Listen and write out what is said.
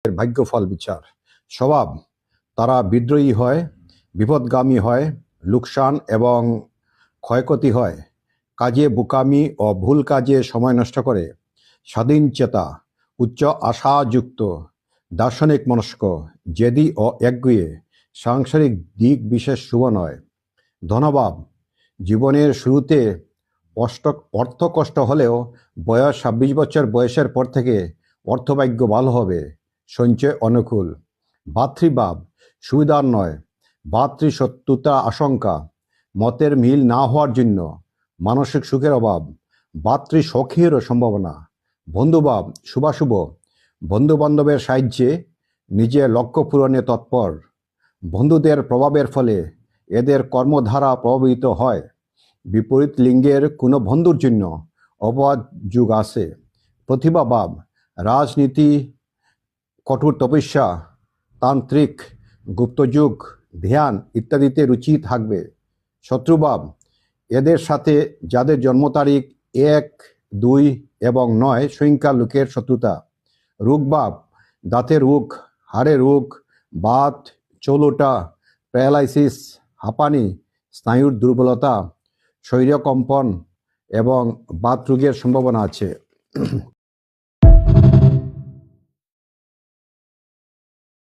এর ভাগ্যফল বিচার স্বভাব তারা বিদ্রোহী হয়, বিপদগামী হয়, লোকসান এবং ক্ষয়ক্ষতি হয়, কাজে বোকামি ও ভুল কাজে সময় নষ্ট করে, স্বাধীন চেতা, উচ্চ আশাযুক্ত, দার্শনিক মনস্ক, জেদি ও একগুঁয়ে, সাংসারিক দিক বিশেষ শুভ নয়। ধনবাব জীবনের শুরুতে অর্থ কষ্ট হলেও 26 বছর বয়সের পর থেকে অর্থভাগ্য ভালো হবে, সঞ্চয় অনুকূল। ভাতৃভাব সুবিধার নয়, ভাতৃশত্রুতা আশঙ্কা, মতের মিল না হওয়ার জন্য মানসিক সুখের অভাব, ভাতৃসখেরও সম্ভাবনা। বন্ধুভাব শুভাশুভ, বন্ধুবান্ধবের সাহায্যে নিজের লক্ষ্য পূরণে তৎপর। বন্ধুদের প্রভাবের ফলে এদের কর্মধারা প্রভাবিত হয়। বিপরীত লিঙ্গের কোনো বন্ধুর জন্য অপবাদ যুগ আছে। প্রতিভাভাব রাজনীতি, কঠোর তপস্যা, তান্ত্রিক, গুপ্তযুগ, ধ্যান ইত্যাদিতে রুচি থাকবে। শত্রুভাব এদের সাথে যাদের জন্ম তারিখ 1, 2 এবং 9 সংখ্যা লোকের শত্রুতা। রোগভাব দাঁতের রোগ, হাড়ের রোগ, বাত, চৌলোটা, প্যারালাইসিস, হাঁপানি, স্নায়ুর দুর্বলতা, শরীরকম্পন এবং বাত রোগের সম্ভাবনা আছে।